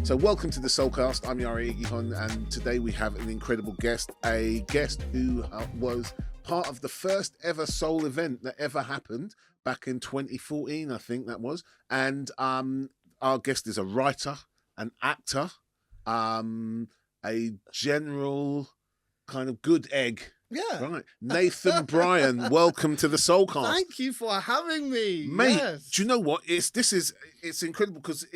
So welcome to the Soulcast. I'm Iyare and today we have an incredible guest, a guest who was part of the first ever Soul event that ever happened back in 2014, I think that was. And our guest is a writer, an actor, a general kind of good egg. Yeah. Right. Nathan Bryon, welcome to the Soulcast. Thank you for having me. Mate, yes. Do you know what? It's incredible because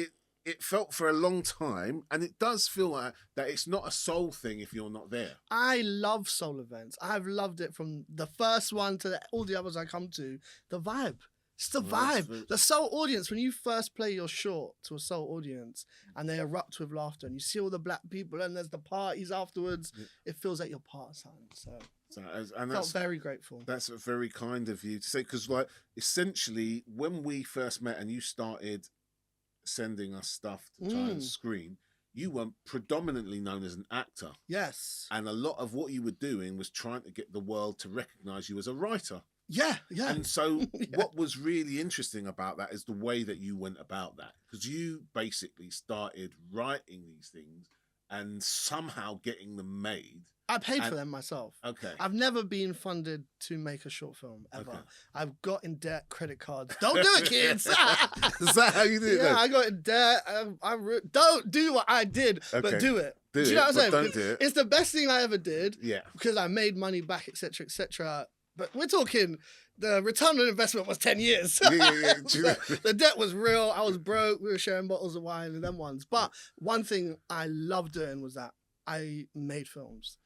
it felt for a long time, and it does feel like that it's not a soul thing if you're not there. I love soul events. I've loved it from the first one to all the others I come to. The vibe. It's the vibe. The soul audience, when you first play your short to a soul audience and they erupt with laughter and you see all the black people and there's the parties afterwards, it feels like you're part of something. So I felt very grateful. That's very kind of you to say, because like essentially when we first met and you started sending us stuff to try and screen, you were predominantly known as an actor. Yes. And a lot of what you were doing was trying to get the world to recognize you as a writer. Yeah. And so what was really interesting about that is the way that you went about that, because you basically started writing these things and somehow getting them made. I paid for them myself. Okay. I've never been funded to make a short film, ever. Okay. I've got in debt credit cards. Don't do it, kids. Is that how you do it? Yeah, I got in debt. Don't do what I did, but do it. Do you know what I'm saying? Don't do it. It's the best thing I ever did. Yeah. Because I made money back, etc., etc. But we're talking, the return on investment was 10 years. The debt was real. I was broke. We were sharing bottles of wine and them ones. But one thing I loved doing was that I made films.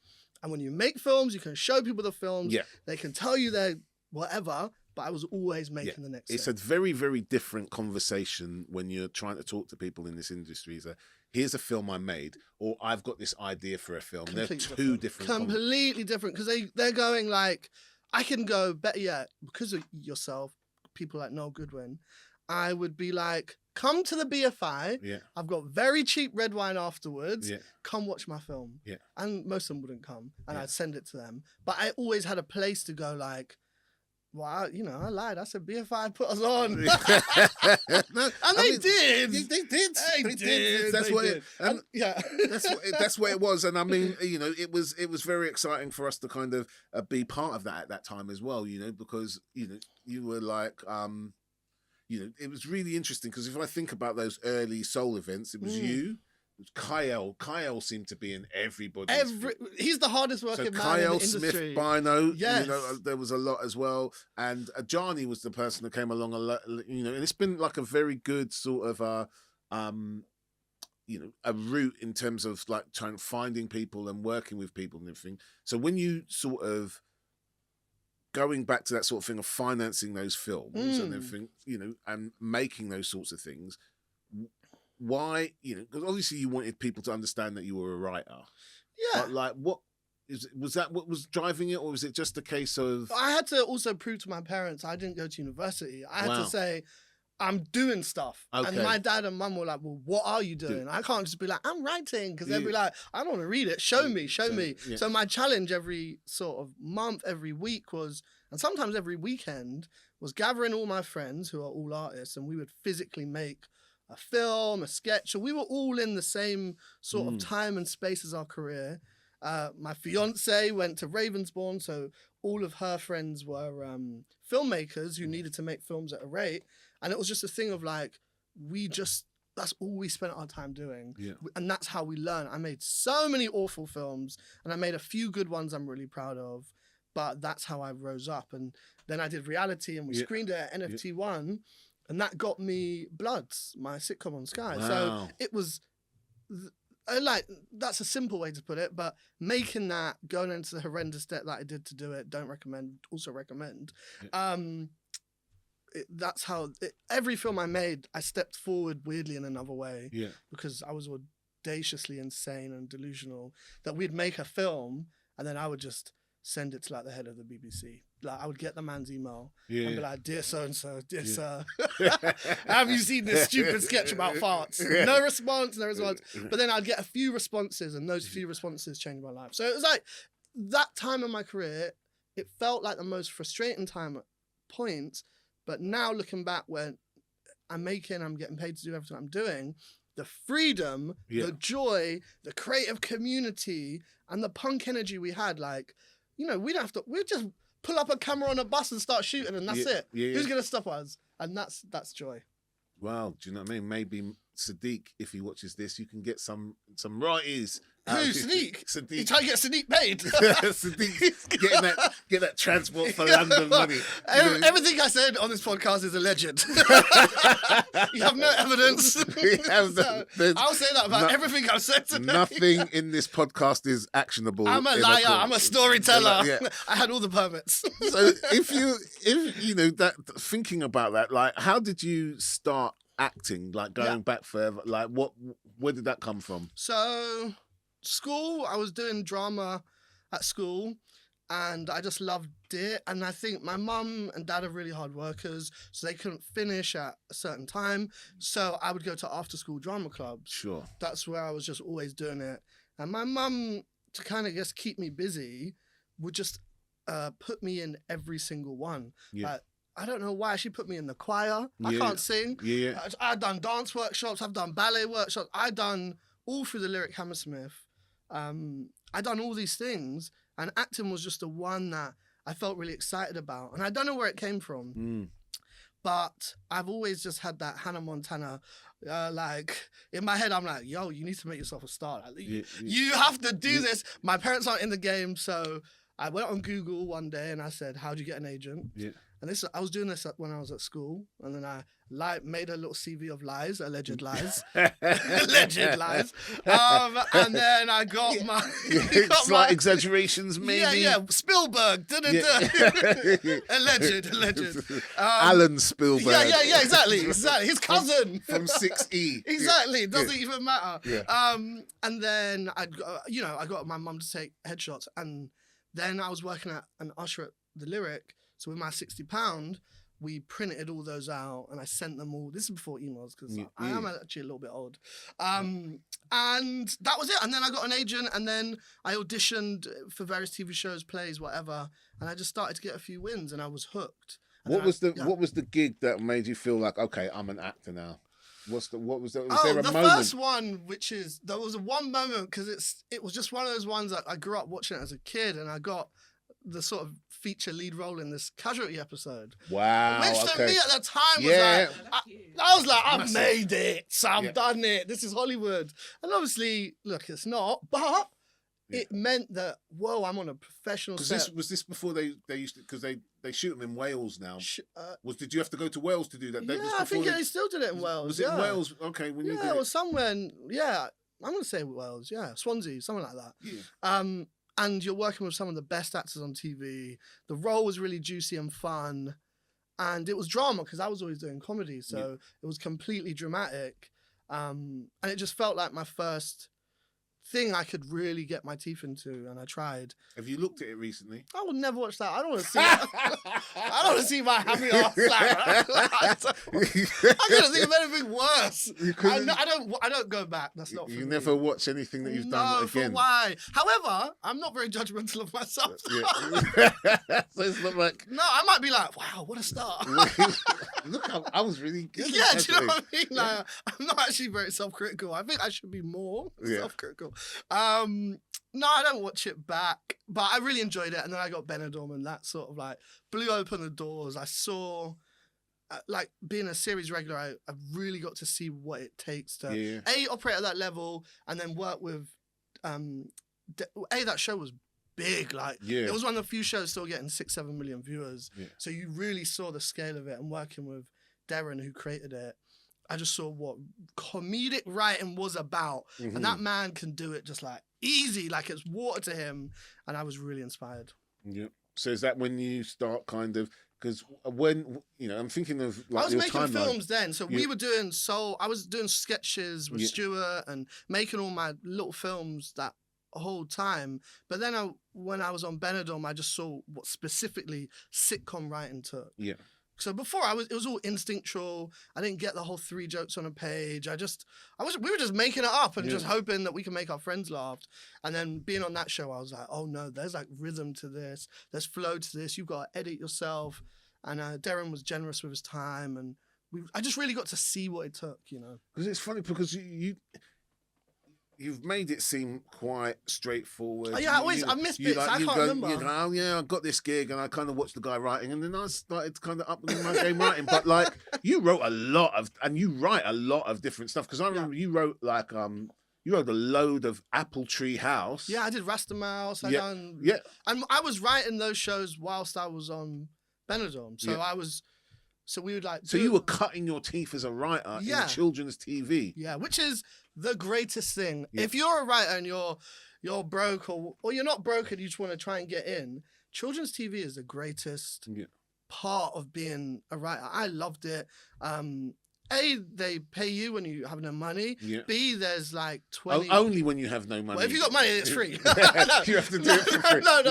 And when you make films, you can show people the films. Yeah. They can tell you they're whatever, but I was always making the next thing. It's a very, very different conversation when you're trying to talk to people in this industry. Is here's a film I made, or I've got this idea for a film. They're two different. Completely different, because they're going like, I can go, better yet, because of yourself, people like Noel Goodwin, I would be like, come to the BFI. Yeah. I've got very cheap red wine afterwards. Yeah. Come watch my film. Yeah. And most of them wouldn't come, and I'd send it to them. But I always had a place to go like, well, I lied. I said BFI put us on. And they did. They did. That's what it, that's what it was. And I mean, it was very exciting for us to kind of be part of that at that time as well, because, you were like, it was really interesting, because if I think about those early soul events, it was you. Kyle seemed to be in everybody's. He's the hardest working man in the industry. Smith, Bino, there was a lot as well. And Ajani was the person that came along a lot, and it's been like a very good sort of a route in terms of like finding people and working with people and everything. So when you sort of going back to that sort of thing of financing those films and everything, and making those sorts of things, why, because obviously you wanted people to understand that you were a writer. Yeah. But like, was that what was driving it, or was it just a case of... I had to also prove to my parents I didn't go to university. I had to say, I'm doing stuff. Okay. And my dad and mum were like, well, what are you doing? I can't just be like, I'm writing, because they'd be like, I don't want to read it. Show me. Yeah. So my challenge every sort of month, every week was, and sometimes every weekend, was gathering all my friends who are all artists, and we would physically make a film, a sketch. So we were all in the same sort of time and space as our career. My fiance went to Ravensbourne, so all of her friends were filmmakers who needed to make films at a rate. And it was just a thing of like, that's all we spent our time doing. Yeah. And that's how we learn. I made so many awful films, and I made a few good ones I'm really proud of, but that's how I rose up. And then I did reality, and we screened it at NFT1, and that got me Bloods, my sitcom on Sky. Wow. So it was that's a simple way to put it, but making that, going into the horrendous debt that I did to do it, don't recommend, also recommend. Yeah. That's how every film I made, I stepped forward weirdly in another way. Yeah. Because I was audaciously insane and delusional that we'd make a film and then I would just send it to like the head of the BBC. Like I would get the man's email and be like, dear so-and-so, dear sir, have you seen this stupid sketch about farts? No response. But then I'd get a few responses, and those few responses changed my life. So it was like that time in my career, it felt like the most frustrating time at points. But now looking back, when I'm getting paid to do everything I'm doing, the freedom, the joy, the creative community, and the punk energy we had. Like, you know, we'd just pull up a camera on a bus and start shooting, and that's it. Who's gonna stop us? And that's joy. Well, do you know what I mean? Maybe Sadiq, if he watches this, you can get some royalties. Who, Sadiq? Sadiq. You trying to get Sadiq paid? Sadiq, get that transport for London money. Everything I said on this podcast is alleged. You have no evidence. I'll say that about everything I've said today. Nothing in this podcast is actionable. I'm a liar. I'm a storyteller. I had all the permits. So if you know that, thinking about that, like, how did you start acting? Like, going back further, like, where did that come from? So, school, I was doing drama at school, and I just loved it. And I think my mum and dad are really hard workers, so they couldn't finish at a certain time. So I would go to after-school drama clubs. Sure. That's where I was just always doing it. And my mum, to kind of just keep me busy, would just put me in every single one. Yeah. I don't know why she put me in the choir. I can't sing. Yeah. I've done dance workshops. I've done ballet workshops. I've done all through the Lyric Hammersmith. I've done all these things, and acting was just the one that I felt really excited about. And I don't know where it came from, but I've always just had that Hannah Montana, like, in my head, I'm like, yo, you need to make yourself a star. Like, you have to do this. My parents aren't in the game, so I went on Google one day and I said, how do you get an agent? Yeah. And I was doing this when I was at school, and then I made a little CV of lies, alleged lies, alleged lies, and then I got my slight exaggerations, maybe. Yeah, Spielberg, alleged, Alan Spielberg. Yeah, exactly, his cousin from 6E. Exactly, it doesn't even matter. Yeah. And then I got my mum to take headshots, and then I was working at an usher at the Lyric. So with my £60, we printed all those out, and I sent them all. This is before emails, because I am actually a little bit old. And that was it. And then I got an agent, and then I auditioned for various TV shows, plays, whatever. And I just started to get a few wins, and I was hooked. What was the gig that made you feel like, okay, I'm an actor now? Was there a moment? The first one, there was one moment, because it was just one of those ones that I grew up watching it as a kid, and I got the sort of feature lead role in this Casualty episode. Wow. Which to me at the time was I was like, I've made it. So I've done it. This is Hollywood. And obviously, look, it's not, but it meant that, whoa, I'm on a professional set. Was this before they used to, because they shoot them in Wales now? Did you have to go to Wales to do that? Yeah, I think they still did it in Wales. Was it in Wales? Okay. It was somewhere I'm going to say Wales, Swansea, something like that. Yeah. And you're working with some of the best actors on TV. The role was really juicy and fun. And it was drama, because I was always doing comedy. So it was completely dramatic. And it just felt like my first thing I could really get my teeth into, and I tried. Have you looked at it recently? I would never watch that. I don't want to see it. I don't want to see my hammy ass. I couldn't think of anything worse. I don't go back. That's not for me. Never watch anything that you've done again. For why? However, I'm not very judgmental of myself. So it's not like... No, I might be like, wow, what a start. Look, I was really good. Yeah, do you know what I mean? Like, I'm not actually very self-critical. I think I should be more self-critical. No, I don't watch it back, but I really enjoyed it. And then I got Benidorm, and that sort of like blew open the doors. I saw, like, being a series regular, I really got to see what it takes to operate at that level, and then work with that show was big. Like, it was one of the few shows still getting 6-7 million viewers. So you really saw the scale of it, and working with Darren, who created it, I just saw what comedic writing was about. And that man can do it just like easy, like it's water to him. And I was really inspired. Yeah. So is that when you start kind of, because when, I'm thinking of like, I was making films then. So we were doing I was doing sketches with Stuart and making all my little films that whole time. But then when I was on Benidorm, I just saw what specifically sitcom writing took. Yeah. So before it was all instinctual. I didn't get the whole 3 jokes on a page. We were just making it up and just hoping that we can make our friends laugh. And then being on that show, I was like, oh no, there's like rhythm to this. There's flow to this. You've got to edit yourself. And Darren was generous with his time and I just really got to see what it took, you know. Because it's funny because you've made it seem quite straightforward. Oh, yeah, I missed bits. I can't remember. You go, oh yeah, I got this gig, and I kind of watched the guy writing, and then I started kind of upping my game writing. But like, you wrote a lot of, and you write a lot of different stuff. Because I remember you wrote like you wrote a load of Apple Tree House. Yeah, I did Rastamouse. Yeah. And I was writing those shows whilst I was on Benidorm. So we would like. So you were cutting your teeth as a writer in children's TV. Yeah, which is the greatest thing. Yeah. If you're a writer and you're broke or you're not broke and you just want to try and get in, children's TV is the greatest part of being a writer. I loved it. A, they pay you when you have no money. Yeah. B, there's like 20... only when you have no money. Well, if you got money, it's free. No. You have to do it for free. No.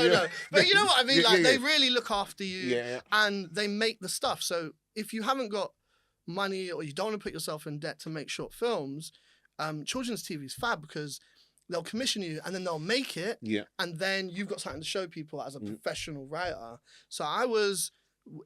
But you know what I mean? Like, they really look after you and they make the stuff. So if you haven't got money or you don't want to put yourself in debt to make short films, children's TV is fab because they'll commission you and then they'll make it. Yeah. And then you've got something to show people as a professional writer. So I was...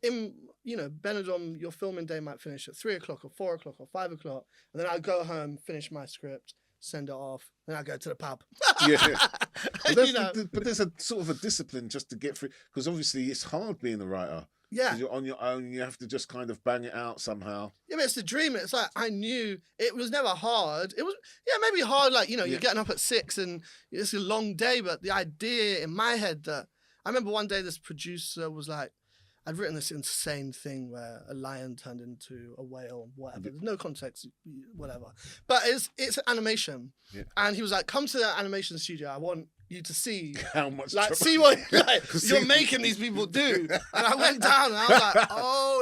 in Benidorm, your filming day might finish at 3 o'clock or 4 o'clock or 5 o'clock, and then I'd go home, finish my script, send it off, then I go to the pub. But there's a sort of a discipline just to get through, because obviously it's hard being a writer. Yeah, because you're on your own, you have to just kind of bang it out somehow. Yeah, but it's the dream. It's like I knew it was never hard. It was maybe hard, like you're getting up at 6 and it's a long day, but the idea in my head that I remember one day this producer was like, I'd written this insane thing where a lion turned into a whale, whatever. There's no context, whatever. But it's animation. Yeah. And he was like, come to the animation studio. I want you to see how much see what you're making these people do. And I went down and I was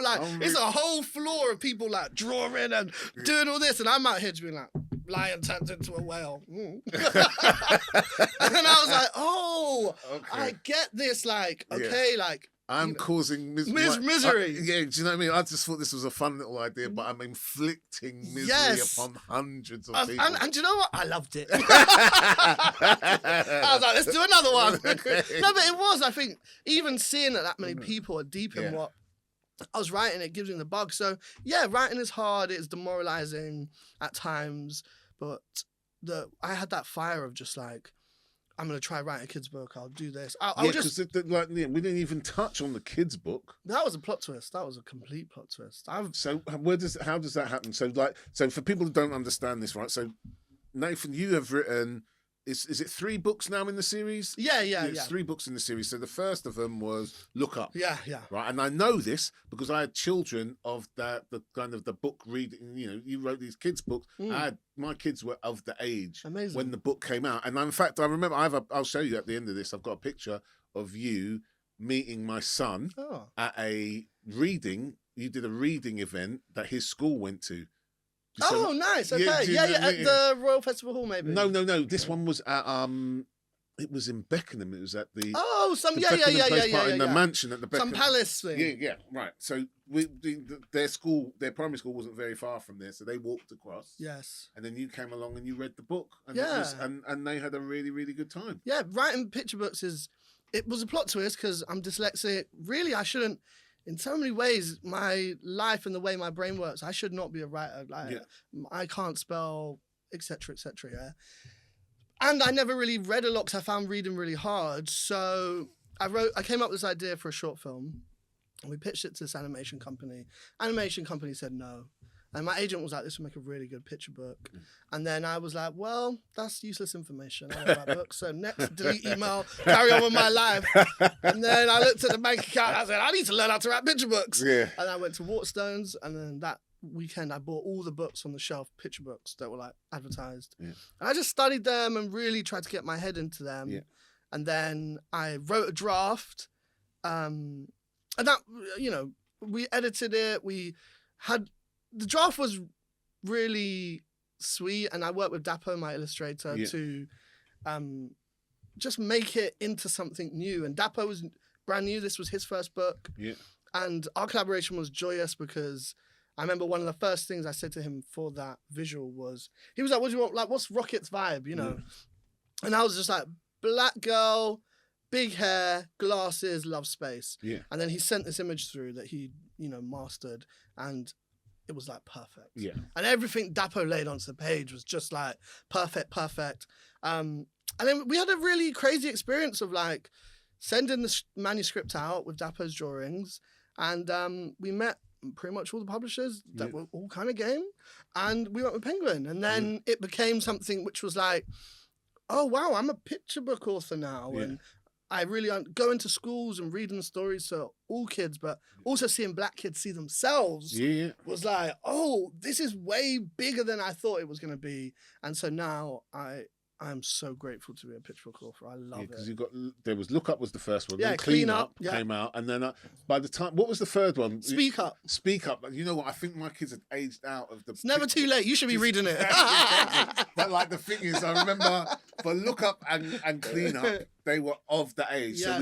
like, it's a whole floor of people like drawing and doing all this. And I'm out here just being like, lion turns into a whale. And then I was like, I get this. Like, like, I'm causing misery. Misery. Do you know what I mean? I just thought this was a fun little idea, but I'm inflicting misery upon hundreds of people. And you know what? I loved it. I was like, let's do another one. No, but it was, I think, even seeing that many people are deep in what I was writing, it gives me the bug. So, yeah, writing is hard. It's demoralizing at times. But I had that fire of just like, I'm going to try write a kid's book. I'll do this. We didn't even touch on the kids' book. That was a plot twist. That was a complete plot twist. So how does that happen? So for people who don't understand this, right? So Nathan, you have written, is it 3 books now in the series? Yeah. It's 3 books in the series. So the first of them was Look Up. Yeah. Right, and I know this because I had children of the kind of the book reading. You wrote these kids' books. My kids were of the age when the book came out, and in fact, I remember I'll show you at the end of this. I've got a picture of you meeting my son at a reading. You did a reading event that his school went to. Nice. Okay. At the Royal Festival Hall, maybe. No. This one was at it was in Beckenham. It was at the in the mansion at the Beckenham. Some palace thing. Yeah, right. So their primary school wasn't very far from there, so they walked across. Yes. And then you came along and you read the book, and and they had a really, really good time. Yeah, writing picture books it was a plot twist because I'm dyslexic. Really, I shouldn't. In so many ways, my life and the way my brain works, I should not be a writer. Like, I can't spell, etc., etc. Yeah. And I never really read a lot because I found reading really hard. So I came up with this idea for a short film. And we pitched it to this animation company. Animation company said no. And my agent was like, this would make a really good picture book. And then I was like, well, that's useless information. I don't write books. So next, delete email, carry on with my life. And then I looked at the bank account and I said, I need to learn how to write picture books. Yeah. And I went to Waterstones. And then that weekend, I bought all the books on the shelf, picture books that were like advertised. Yeah. And I just studied them and really tried to get my head into them. Yeah. And then I wrote a draft. And that, we edited it. The draft was really sweet, and I worked with Dapo, my illustrator, to just make it into something new. And Dapo was brand new. This was his first book. Yeah. And our collaboration was joyous because I remember one of the first things I said to him for that visual was, he was like, what do you want? Like, what's Rocket's vibe, And I was just like, black girl, big hair, glasses, love space. Yeah. And then he sent this image through that he, mastered. And it was like perfect. Yeah. And everything Dapo laid onto the page was just like perfect. And then we had a really crazy experience of like sending the manuscript out with Dapo's drawings, and we met pretty much all the publishers that were all kind of game, and we went with Penguin, and then it became something which was like, oh wow, I'm a picture book author now, and I really go into schools and reading stories to all kids, but also seeing black kids see themselves was like, oh, this is way bigger than I thought it was going to be. And so now I'm so grateful to be a picture book author. I love it. Because there was Look Up was the first one. Yeah, then Clean Up came out, and then by the time, what was the third one? Speak Up. Speak Up. You know what? I think my kids had aged out of the. It's never too late. You should be reading it. But like the thing is, I remember for Look Up and Clean Up, they were of the age, so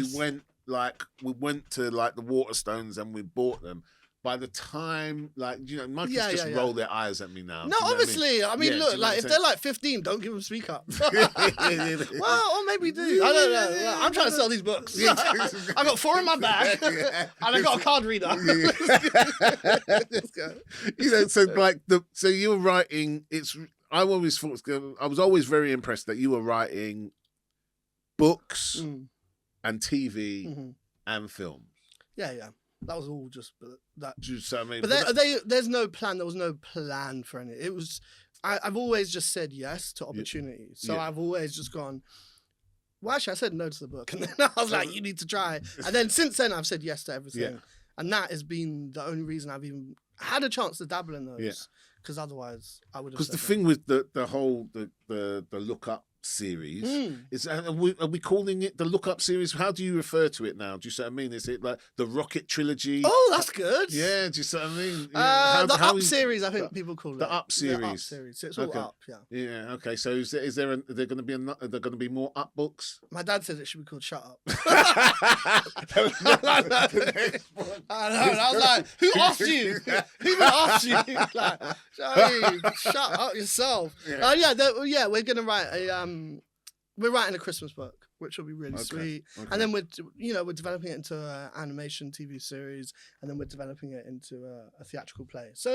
we went to like the Waterstones and we bought them. By the time, like, you know, my kids just roll their eyes at me now. No, obviously. I mean, look, like, if they're like 15, don't give them Speak Up. Well, or maybe do. I don't know. I'm trying to sell these books. I got 4 in my bag, and I got a card reader. You know, so like, so you were writing, I always thought, I was always very impressed that you were writing books and TV and films. Yeah. That was all just that. I mean, but there's no plan. There was no plan for any. It was. I've always just said yes to opportunities. So I've always just gone. Well, actually, I said no to the book, and then I was like, "You need to try." And then since then, I've said yes to everything, and that has been the only reason I've even had a chance to dabble in those. Because otherwise, I would have. Because the thing with the whole Look Up series is, are we calling it the Look Up series? How do you refer to it now? Do you see what I mean? Is it like the Rocket trilogy? Oh, that's good. Yeah, do you see what I mean? The Up series, I think people call it the Up series. The Up series. So it's all up. Yeah. Okay. So are there going to be more Up books? My dad said it should be called Shut Up. I was like, who asked you? Who even asked you? Like, shut up yourself. We're gonna write we're writing a Christmas book, which will be really sweet. Okay. And then we're developing it into an animation TV series, and then we're developing it into a theatrical play. So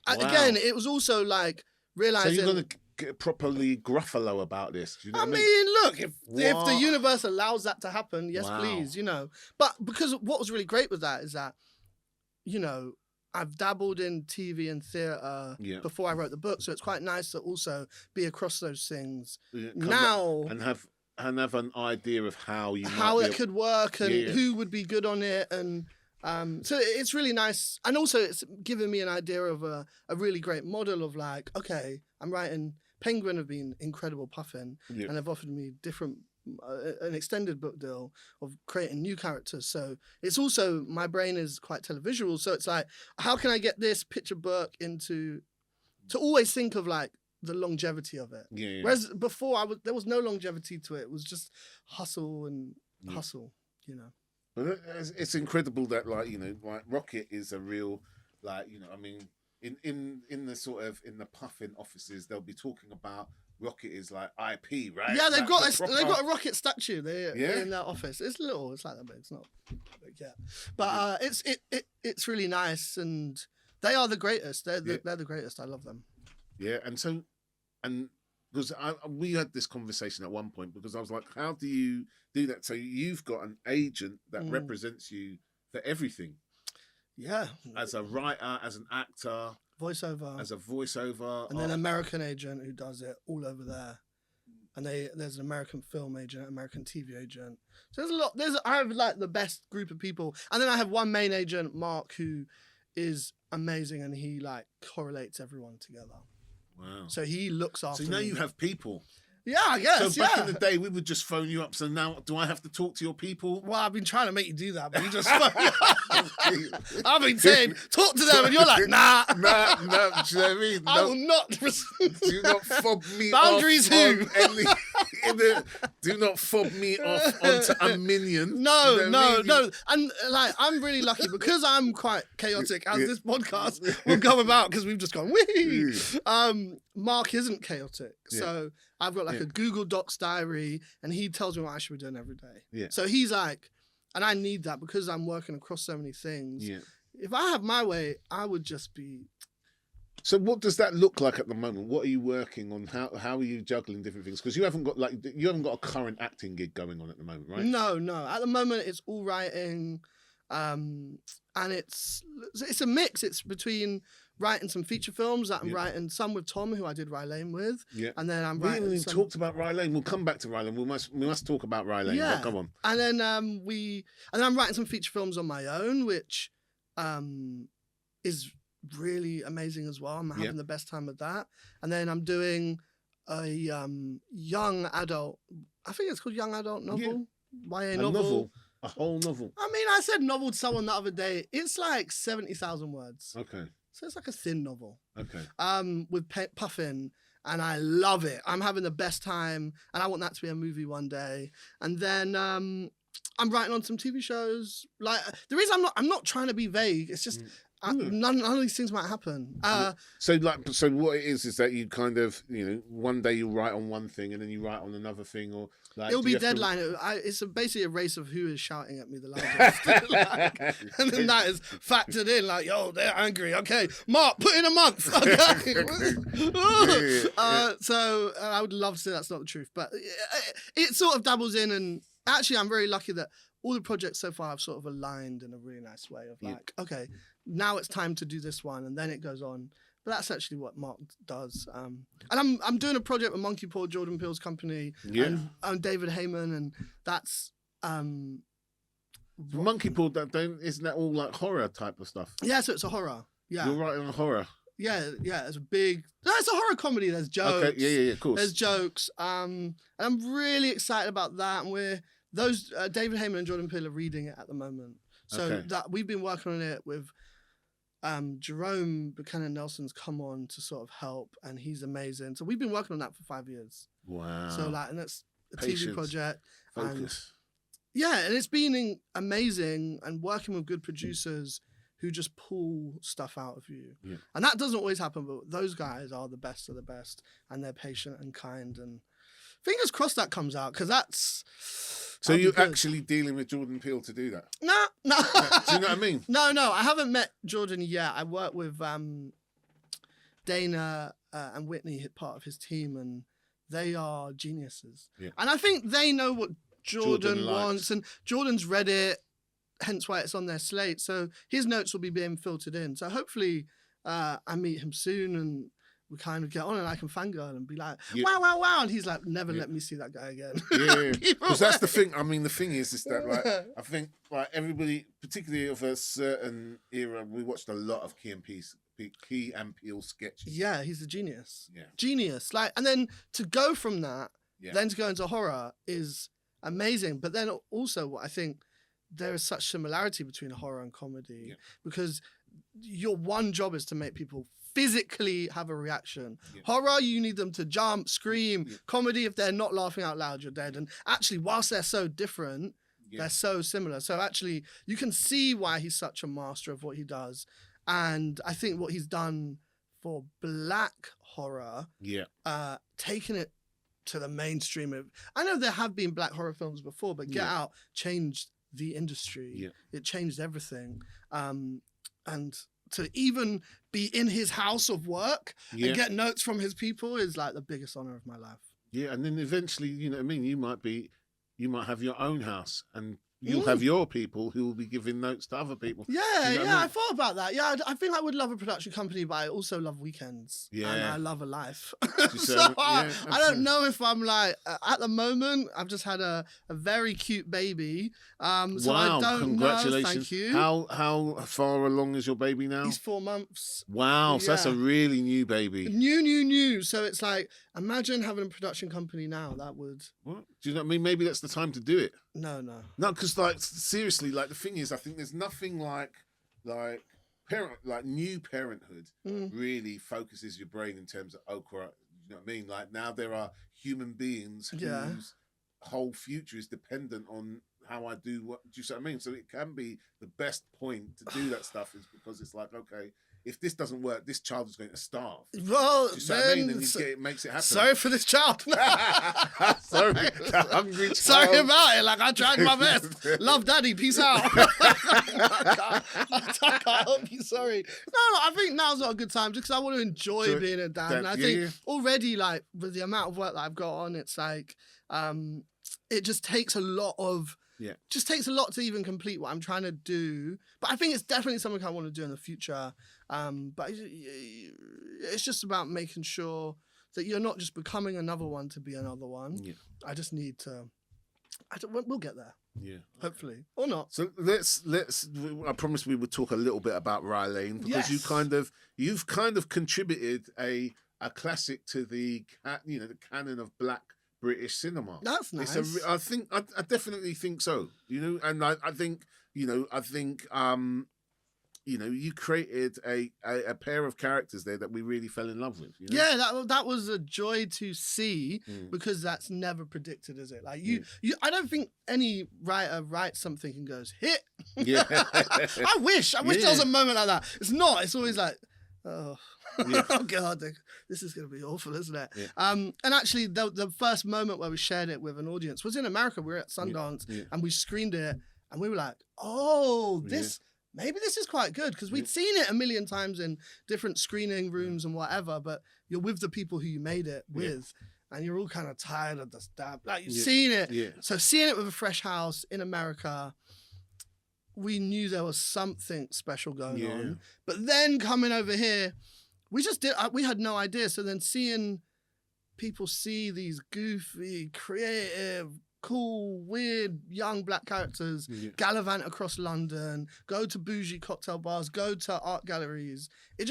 again, it was also like realizing. So you're gonna get properly Gruffalo about this. Do you know I mean, look, if the universe allows that to happen, yes, please. You know, but because what was really great with that is that, you know, I've dabbled in TV and theatre before I wrote the book, so it's quite nice to also be across those things now and have an idea of how it could work and who would be good on it, and so it's really nice, and also it's given me an idea of a really great model of like, okay, I'm writing. Penguin have been incredible, Puffin, and they've offered me an extended book deal of creating new characters. So it's also, my brain is quite televisual. So it's like, how can I get this picture book to always think of like the longevity of it. Yeah. Whereas before there was no longevity to it. It was just hustle and hustle, you know. But it's incredible that like, you know, like Rocket is a real, like, you know, I mean, in the sort of, in the Puffin offices, they'll be talking about Rocket is like IP, right? Yeah, they've got a Rocket statue there in their office. It's little, it's like that, but it's not big yet. But it's really nice, and they are the greatest. They're the greatest. I love them. Yeah, and because we had this conversation at one point, because I was like, how do you do that? So you've got an agent that represents you for everything. Yeah. As a writer, as an actor. Voiceover. As a voiceover. And then an American agent who does it all over there. And there's an American film agent, American TV agent. So there's a lot. I have like the best group of people. And then I have one main agent, Mark, who is amazing, and he like correlates everyone together. Wow. So he looks after So now you have people. Yeah, I guess. So back in the day, we would just phone you up. So now, do I have to talk to your people? Well, I've been trying to make you do that, but you just phone me up. I've been saying, talk to them, and you're like, nah. Nah. Do you know what I mean? I will not. Do not fob me Boundaries off. Do not fob me off onto a minion. No. And like, I'm really lucky because I'm quite chaotic, as this podcast will come about, because we've just gone, wee. Mark isn't chaotic. So I've got like a Google Docs diary, and he tells me what I should be doing every day. Yeah. So he's like, and I need that because I'm working across so many things. Yeah. if I have my way, I would just be. So what does that look like at the moment? What are you working on? How are you juggling different things? Because you haven't got a current acting gig going on at the moment, right? No. At the moment, it's all writing, and it's a mix. It's between writing some feature films that I'm writing some with Tom, who I did Rye Lane with. Yeah. And then I'm we writing. We haven't even talked about Rye Lane. We'll come back to Rye Lane. We must talk about Rye Lane. Yeah. Come on. And then I'm writing some feature films on my own, which is really amazing as well. I'm having the best time with that. And then I'm doing a young adult, I think it's called young adult novel. YA novel. A whole novel. I mean, I said novel to someone the other day. It's like 70,000 words. Okay. So it's like a thin novel. Okay. With Puffin, and I love it. I'm having the best time, and I want that to be a movie one day. And then I'm writing on some TV shows. Like the reason I'm not trying to be vague. It's just none of these things might happen. So what it is that you kind of, one day you write on one thing and then you write on another thing, or like it'll be deadline. It's basically a race of who is shouting at me the loudest, and then that is factored in. Like, yo, they're angry. Okay, Mark, put in a month. Okay. So I would love to say that's not the truth, but it sort of dabbles in. And actually, I'm very lucky that all the projects so far have sort of aligned in a really nice way of like, okay, now it's time to do this one, and then it goes on. But that's actually what Mark does. And I'm doing a project with Monkeypaw, Jordan Peele's company, and David Heyman, and that's Monkeypaw. Isn't that all like horror type of stuff? Yeah, so it's a horror. Yeah, you're writing a horror. Yeah, it's it's a horror comedy. There's jokes. Okay, yeah, of course. There's jokes. And I'm really excited about that. And David Heyman and Jordan Peele are reading it at the moment. So that we've been working on it with Jerome Buchanan Nelson's come on to sort of help, and he's amazing. So we've been working on that for 5 years. Wow. So and that's a TV project. Focus. And it's been amazing, and working with good producers who just pull stuff out of you. Yeah. And that doesn't always happen, but those guys are the best of the best, and they're patient and kind, and fingers crossed that comes out, because that's... So you're actually dealing with Jordan Peele to do that? No. Do you know what I mean? No, I haven't met Jordan yet. I work with Dana and Whitney, part of his team, and they are geniuses. Yeah. And I think they know what Jordan wants, and Jordan's read it, hence why it's on their slate. So his notes will be being filtered in. So hopefully I meet him soon, and we kind of get on, and I can fangirl and be like, wow. And he's like, never let me see that guy again. Yeah. Because that's the thing. I mean, the thing is that I think everybody, particularly of a certain era, we watched a lot of Key and Peele sketches. Yeah, he's a genius. Yeah. Genius. And then to go from that, then to go into horror is amazing. But then also what I think, there is such similarity between horror and comedy, because your one job is to make people physically have a reaction. Yeah. Horror, you need them to jump, scream. Yeah. Comedy, if they're not laughing out loud, you're dead. And actually, whilst they're so different, they're so similar. So actually, you can see why he's such a master of what he does. And I think what he's done for black horror, taking it to the mainstream. I know there have been black horror films before, but Get Out changed the industry. Yeah. It changed everything. And to even be in his house of work and get notes from his people is like the biggest honor of my life. Yeah, and then eventually, you know what I mean, you might have your own house, and you'll have your people who will be giving notes to other people. Yeah, you know what I mean? I thought about that. Yeah, I think I would love a production company, but I also love weekends. Yeah. And I love a life. So I don't know if I'm like, at the moment, I've just had a very cute baby. So I don't congratulations. know. Thank you. How far along is your baby now? He's 4 months. Wow, so that's a really new baby. New. So it's like, imagine having a production company now. That would... What? Do you know what I mean? Maybe that's the time to do it. No. No, because seriously, the thing is, I think there's nothing like new parenthood really focuses your brain in terms of okra. You know what I mean? Like, now there are human beings whose whole future is dependent on how I do what. Do you see what I mean? So it can be the best point to do that stuff is because it's like, okay, if this doesn't work, this child is going to starve. Well, then it makes it happen. Sorry for this child. Sorry, hungry child. Sorry about it. Like, I tried my best. Love, Daddy. Peace out. I can't help you. Sorry. No, I think now's not a good time, just because I want to enjoy being a dad. And I think already, like, with the amount of work that I've got on, it's like, it just takes a lot of. Yeah. Just takes a lot to even complete what I'm trying to do. But I think it's definitely something I want to do in the future. But it's just about making sure that you're not just becoming another one to be another one. Yeah. I just need to... we'll get there. Yeah. Hopefully. Or not. So let's I promised we would talk a little bit about Rye Lane, because you've kind of contributed a classic to the the canon of Black British cinema. That's nice. I definitely think so. And I think you created a pair of characters there that we really fell in love with. Yeah, that was a joy to see, because that's never predicted, is it? Like you I don't think any writer writes something and goes, hit. Yeah. I wish there was a moment like that. It's not. It's always like, oh. Yeah. Oh God, this is going to be awful, isn't it? Yeah. And actually, the first moment where we shared it with an audience was in America. We were at Sundance and we screened it, and we were like, "Oh, maybe this is quite good," because we'd seen it a million times in different screening rooms and whatever. But you're with the people who you made it with, and you're all kind of tired of the stab. Like you've seen it, so seeing it with a fresh house in America. We knew there was something special going on, but then coming over here. We had no idea. So then seeing people see these goofy, creative, cool, weird, young Black characters gallivant across London, go to bougie cocktail bars, go to art galleries, it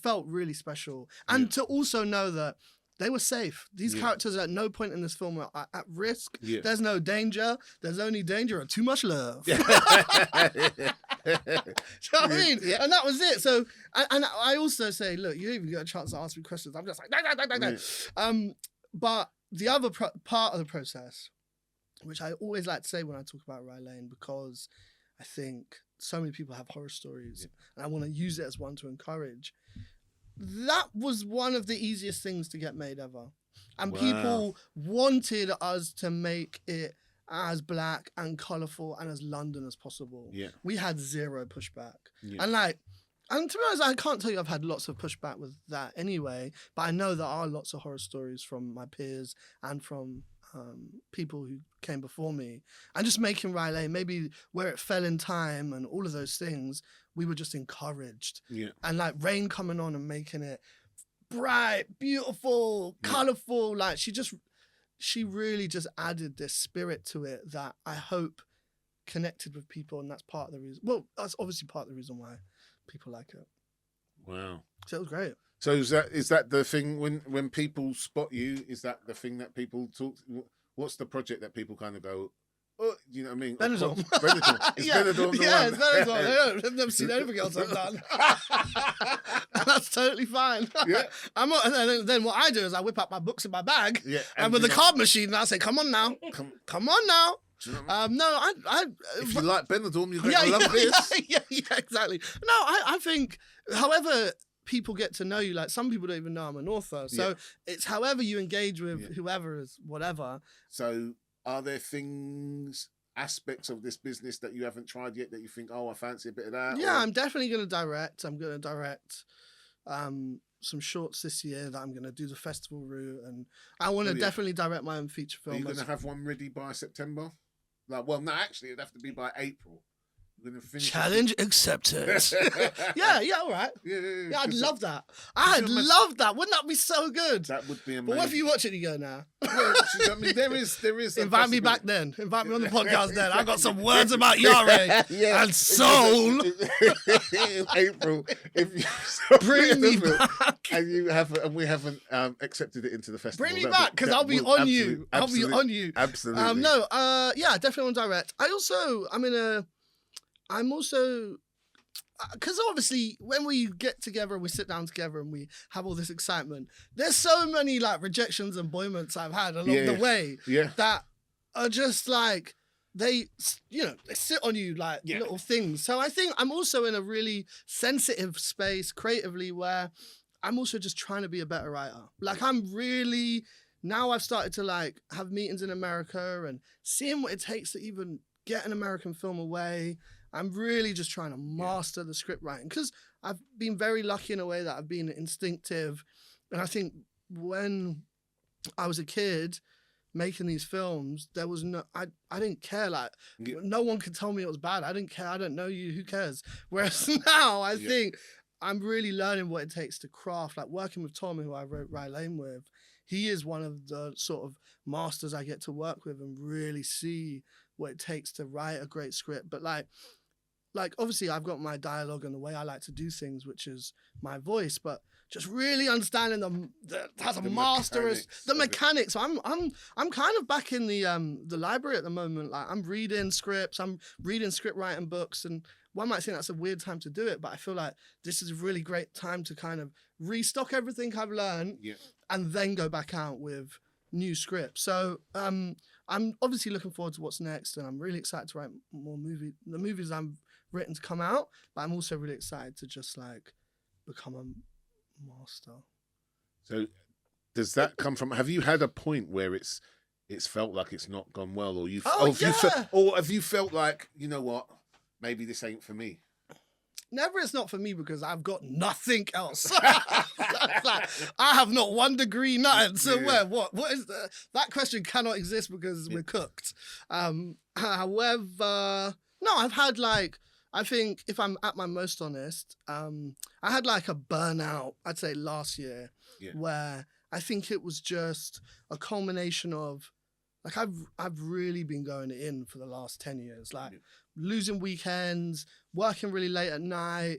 felt really special. And to also know that they were safe. These characters at no point in this film are at risk. Yeah. There's no danger. There's only danger and too much love. Do you know what I mean? Yeah. And that was it. So, and I also say, look, you didn't even get a chance to ask me questions. I'm just like, no. But the other part of the process, which I always like to say when I talk about Rye Lane, because I think so many people have horror stories, and I want to use it as one to encourage. That was one of the easiest things to get made ever. And people wanted us to make it as Black and colourful and as London as possible. Yeah. We had zero pushback. Yeah. And to be honest, I can't tell you I've had lots of pushback with that anyway, but I know there are lots of horror stories from my peers and from people who came before me. And just making Rye Lane, maybe where it fell in time and all of those things, we were just encouraged. Yeah. And like Rain coming on and making it bright, beautiful, colourful, like she really just added this spirit to it that I hope connected with people, and that's part of the reason. Well, that's obviously part of the reason why people like it. Wow. So it was great. So is that the thing when people spot you? Is that the thing that people talk? What's the project that people kind of go, oh, you know what I mean? Benidorm. It's Benidorm. It's Benidorm. I've never seen anything else I've done. That's totally fine. Yeah. And then what I do is I whip out my books in my bag, and with the card machine, I say, "Come on now, come on now." If you like Benidorm, you're going to love this. Yeah, exactly. No, I think, however people get to know you, like some people don't even know I'm an author, so it's however you engage with whoever is whatever. So are there aspects of this business that you haven't tried yet that you think, oh, I fancy a bit of that? Yeah, I'm definitely going to direct. I'm going to direct some shorts this year that I'm going to do the festival route, and I want to definitely direct my own feature film. Are you going to have one ready by September? No, actually, it'd have to be by April. Challenge accepted. yeah, all right. Yeah, I'd love that. I'd love that. Wouldn't that be so good? That would be amazing. But what if you watch it and you go, nah? Well, I mean, there is. Invite me back then. Invite me on the podcast then. I got some words about Iyare and S.O.U.L. In April, if you bring me back, and we haven't accepted it into the festival. Bring me back, because I'll be on you. I'll be on you. Absolutely. Yeah, definitely want to direct. I'm also, because obviously when we get together and we sit down together and we have all this excitement, there's so many like rejections and boyments I've had along the way that are just like they sit on you like little things. So I think I'm also in a really sensitive space creatively where I'm also just trying to be a better writer. Like I'm really, now I've started to like have meetings in America and seeing what it takes to even get an American film away. I'm really just trying to master the script writing because I've been very lucky in a way that I've been instinctive. And I think when I was a kid making these films, there was no, I didn't care. Like no one could tell me it was bad. I didn't care. I don't know you. Who cares? Whereas now I think I'm really learning what it takes to craft, like working with Tom, who I wrote Rye Lane with. He is one of the sort of masters I get to work with and really see what it takes to write a great script. But like obviously I've got my dialogue and the way I like to do things, which is my voice, but just really understanding the mechanics. So I'm kind of back in the library at the moment. Like I'm reading scripts, I'm reading script writing books, and one might think that's a weird time to do it, but I feel like this is a really great time to kind of restock everything I've learned and then go back out with new scripts. So I'm obviously looking forward to what's next, and I'm really excited to write more the movies I've written to come out, but I'm also really excited to just like become a master. So does that come from, have you had a point where it's felt like it's not gone well, or have you felt like, you know what, maybe this ain't for me? Never, it's not for me because I've got nothing else. Like, I have not 1 degree, nothing. So what is that question cannot exist because we're cooked. However, no, I've had like, I think if I'm at my most honest, I had like a burnout, I'd say last year, where I think it was just a culmination of, like I've really been going in for the last 10 years, like losing weekends, working really late at night,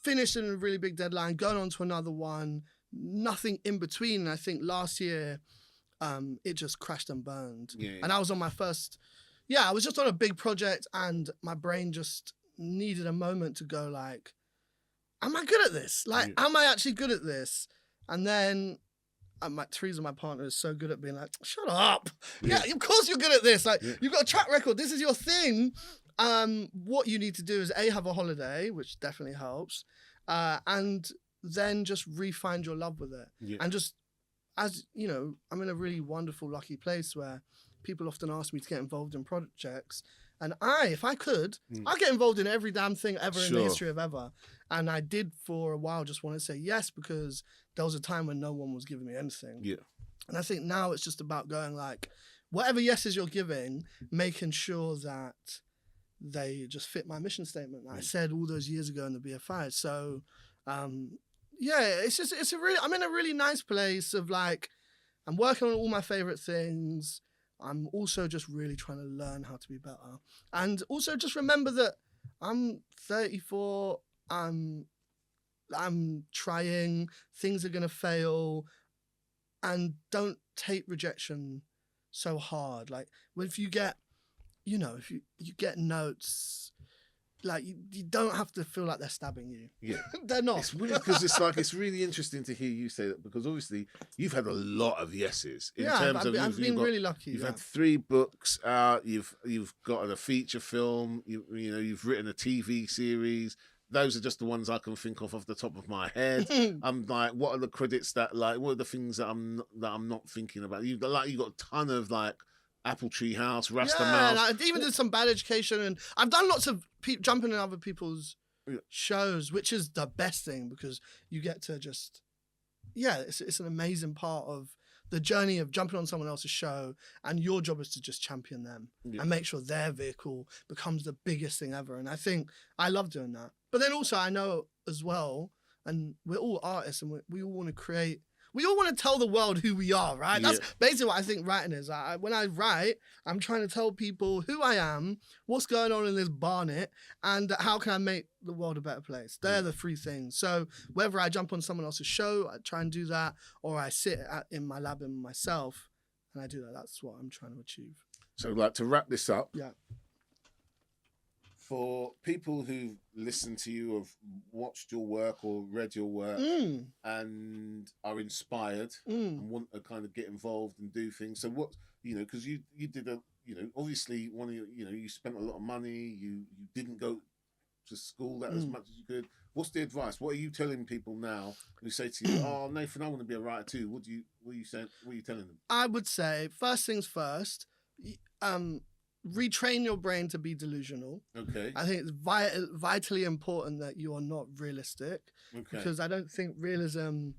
finishing a really big deadline, going on to another one, nothing in between. And I think last year, it just crashed and burned. And I was on my first, I was just on a big project and my brain just needed a moment to go like, am I good at this? Like, am I actually good at this? And then Teresa, my partner, is so good at being like, shut up. Yeah, of course you're good at this. Like, you've got a track record. This is your thing. What you need to do is have a holiday, which definitely helps. And then just re-find your love with it. And just, as you know, I'm in a really wonderful, lucky place where people often ask me to get involved in projects. And if I could, I'd get involved in every damn thing ever in the history of ever. And I did for a while just want to say yes, because there was a time when no one was giving me anything. And I think now it's just about going like, whatever yeses you're giving, making sure that they just fit my mission statement that I said all those years ago in the BFI. So, I'm in a really nice place of like, I'm working on all my favorite things. I'm also just really trying to learn how to be better. And also just remember that I'm 34, I'm trying, things are going to fail, and don't take rejection so hard. Like, if you get, if you get notes, like you don't have to feel like they're stabbing you. They're not. It's weird because it's really interesting to hear you say that, because obviously you've had a lot of yeses in terms of I've been really lucky. You've had 3 books out. You've got a feature film. You've written a TV series. Those are just the ones I can think of off the top of my head. I'm like, what are the credits that, like, what are the things that I'm not thinking about? You've got a ton of like Apple Tree House, Rastamouse. And I even did some Bad Education, and I've done lots of jumping in other people's shows, which is the best thing, because you get to just, it's an amazing part of the journey of jumping on someone else's show, and your job is to just champion them and make sure their vehicle becomes the biggest thing ever. And I think I love doing that. But then also I know as well, and we're all artists, and we all want to create, we all want to tell the world who we are, right? That's basically what I think writing is. When I write, I'm trying to tell people who I am, what's going on in this barnet, and how can I make the world a better place. They're the 3 things. So whether I jump on someone else's show, I try and do that, or I sit in my lab in myself, and I do that. That's what I'm trying to achieve. So, like, to wrap this up, for people who listen to you, have watched your work or read your work and are inspired and want to kind of get involved and do things. So what, because you did obviously one of your, you spent a lot of money, you didn't go to school that as much as you could. What's the advice? What are you telling people now who say to you, "Oh, Nathan, I want to be a writer too"? What are you saying? What are you telling them? I would say first things first. Retrain your brain to be delusional. Okay. I think it's vitally important that you are not realistic. Okay. Because I don't think realism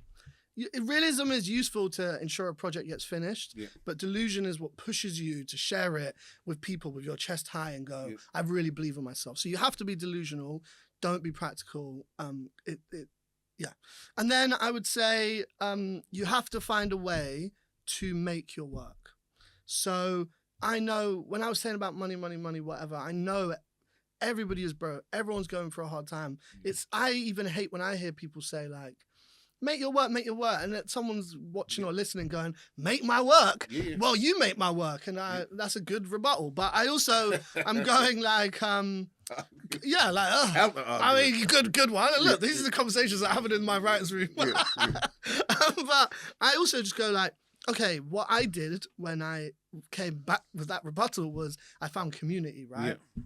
is useful to ensure a project gets finished, but delusion is what pushes you to share it with people with your chest high and go, I really believe in myself. So you have to be delusional. Don't be practical. And then I would say you have to find a way to make your work. So I know when I was saying about money, whatever, I know everybody is broke. Everyone's going for a hard time. I even hate when I hear people say like, make your work. And that someone's watching or listening going, make my work. Yeah. Well, you make my work. And that's a good rebuttal. But I also, I'm going like, I mean, good one. And look, these are the conversations I have in my writer's room. But I also just go like, okay, what I did when I came back with that rebuttal was I found community, right? Yeah.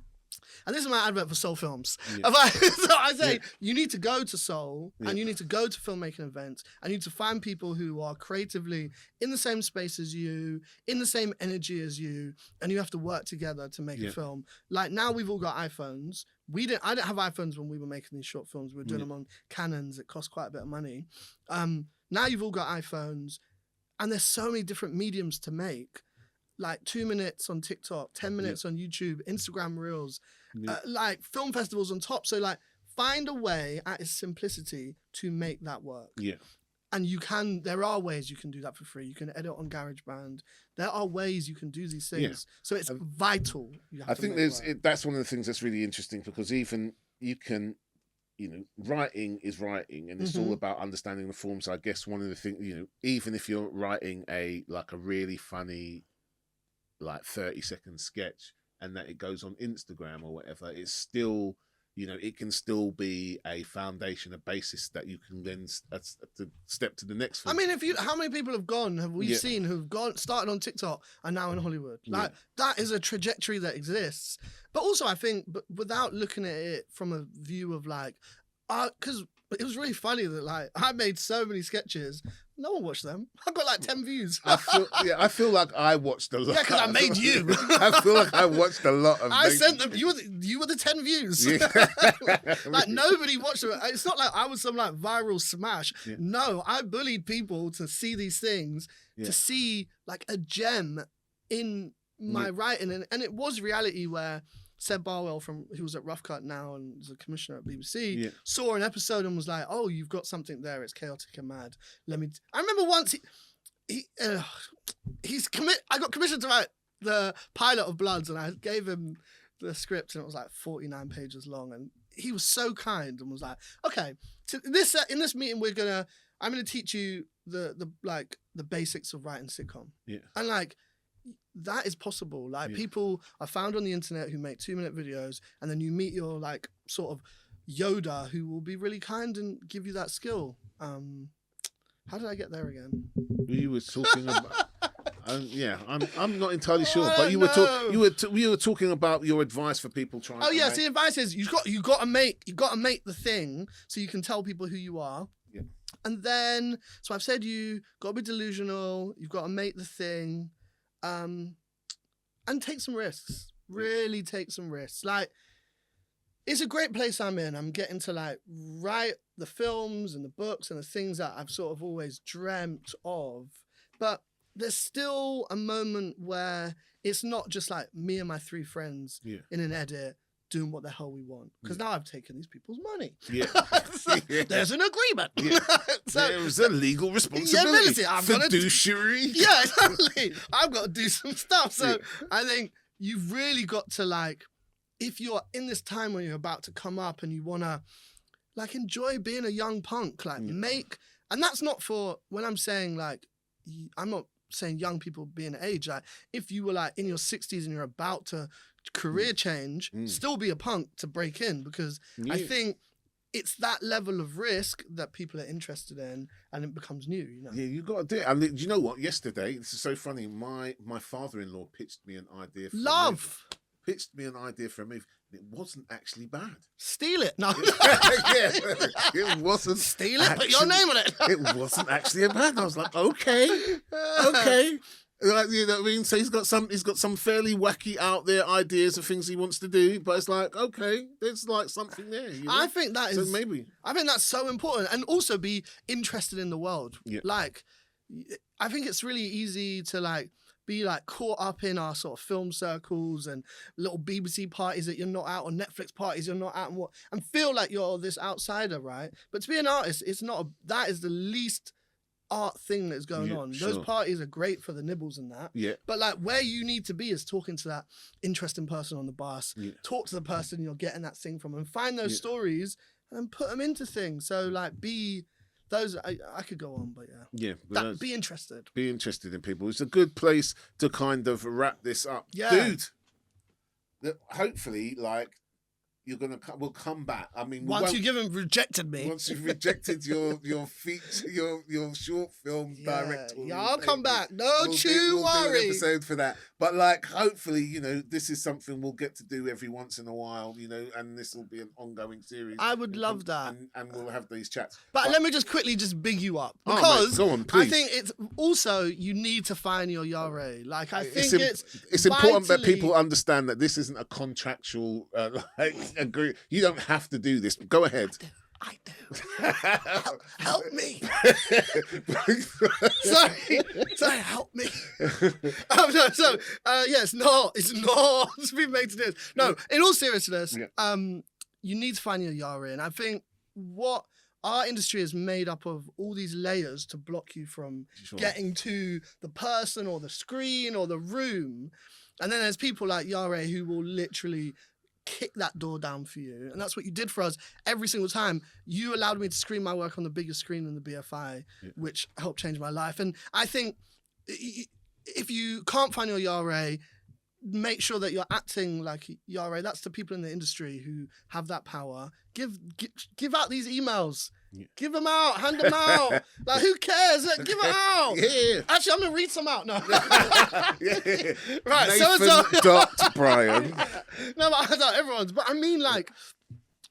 And this is my advert for S.O.U.L films. Yeah. So I say, you need to go to S.O.U.L and you need to go to filmmaking events and you need to find people who are creatively in the same space as you, in the same energy as you, and you have to work together to make a film. Like now we've all got iPhones. I didn't have iPhones when we were making these short films. We were doing them on Canons. It cost quite a bit of money. Now you've all got iPhones. And there's so many different mediums to make, like 2 minutes on TikTok, 10 minutes on YouTube, Instagram Reels, like film festivals on top. So like find a way at its simplicity to make that work. Yeah. And there are ways you can do that for free. You can edit on GarageBand. There are ways you can do these things. Yeah. So it's vital. I think that's one of the things that's really interesting because even you can, writing is writing and it's all about understanding the form. So I guess one of the things, even if you're writing a really funny, 30-second sketch and that it goes on Instagram or whatever, it's still, it can still be a foundation, a basis that you can then step to the next film. I mean, how many people have we seen who've started on TikTok and now in Hollywood? That is a trajectory that exists. But also I think, without looking at it from a view of because it was really funny that I made so many sketches, no one watched them. I got 10 views. I feel like I watched a lot. Yeah, because I made you. I feel like I watched a lot of. I sent them. You were the 10 views. Yeah. Nobody watched them. It's not like I was some viral smash. Yeah. No, I bullied people to see these things, to see a gem in my writing, and it was reality where S.O.U.L, who was at Rough Cut now and is a commissioner at BBC, saw an episode and was like, "Oh, you've got something there. It's chaotic and mad. I remember once I got commissioned to write the pilot of Bloods, and I gave him the script, and it was 49 pages long, and he was so kind and was like, "Okay, in this meeting I'm gonna teach you the basics of writing sitcom." Yeah, and that is possible. People are found on the internet who make 2-minute videos, and then you meet your sort of Yoda who will be really kind and give you that skill. How did I get there again? You were talking about. I'm not entirely sure, but you were talking about your advice for people trying. Oh yeah, so the advice is you got to make the thing so you can tell people who you are. Yeah. And then so I've said you got to be delusional. You've got to make the thing. And take some risks. Really take some risks. It's a great place I'm in. I'm getting to write the films and the books and the things that I've sort of always dreamt of. But there's still a moment where it's not just me and my 3 friends in an edit doing what the hell we want. Because now I've taken these people's money. Yeah. There's an agreement. Yeah. So, there's a legal responsibility. Fiduciary. Yeah, exactly. I've got to do some stuff. So I think you've really got to if you're in this time when you're about to come up and you want to enjoy being a young punk, make, and that's not for, when I'm saying I'm not saying young people being age, if you were in your 60s and you're about to career change, still be a punk to break in, because I think it's that level of risk that people are interested in, and it becomes new, you know. Yeah, you got to do it. And do you know what? Yesterday, this is so funny. My father-in-law pitched me an idea. Pitched me an idea for a movie. It wasn't actually bad. Steal it. No. Yeah, it wasn't. Steal it, put your name on it. It wasn't actually a bad. I was like, okay. Like, you know what I mean? So he's got some fairly wacky out there ideas of things he wants to do, but it's like, okay, there's like something there. You know? I think that is. So maybe. I think that's so important, and also be interested in the world. Yeah. Like, I think it's really easy to like be like caught up in our sort of film circles and little BBC parties that you're not at, or Netflix parties you're not at, and feel like you're this outsider, right? But to be an artist, it's not. That is the least art thing that's going on. Sure. Those parties are great for the nibbles and that. Yeah. But like where you need to be is talking to that interesting person on the bus. Yeah. Talk to the person you're getting that thing from, and find those stories and then put them into things. So like be. Those I could go on, but be interested. Be interested in people. It's a good place to kind of wrap this up, dude. Hopefully, like we'll come back. I mean, once you've rejected me, once you've rejected your feature, your short film director, I'll come back. Don't you worry. Do an episode for that. But like, hopefully, you know, this is something we'll get to do every once in a while, you know, and this will be an ongoing series. I would love that, and we'll have these chats. But let me just quickly big you up, because go on, please. I think it's also you need to find your Iyare. Like I think it's important that people understand that this isn't a contractual agree. You don't have to do this. Go ahead. I do. Help me. Sorry, help me. It's not to be made to do this. No, in all seriousness, you need to find your Iyare. And I think what our industry is made up of all these layers to block you from getting to the person or the screen or the room. And then there's people like Iyare who will literally kick that door down for you, and that's what you did for us every single time. You allowed me to screen my work on the biggest screen in the BFI, which helped change my life. And I think if you can't find your Iyare, make sure that you're acting like Iyare. That's the people in the industry who have that power. Give out these emails. Give them out, hand them out. Like, who cares? Give it out. Yeah. Actually, I'm gonna read some out. No. Right. Nathan. Bryon. No, but everyone's. But I mean, like,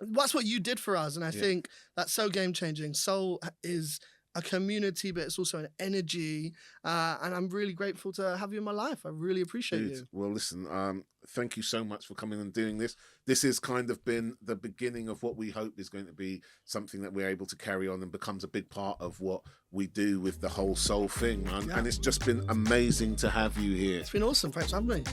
that's what you did for us, and I think that's so game changing. S.O.U.L is a community, but it's also an energy, and I'm really grateful to have you in my life. I really appreciate you. Well, listen, thank you so much for coming and doing this. This has kind of been the beginning of what we hope is going to be something that we're able to carry on and becomes a big part of what we do with the whole S.O.U.L thing, man. And it's just been amazing to have you here. It's been awesome. Thanks for having me.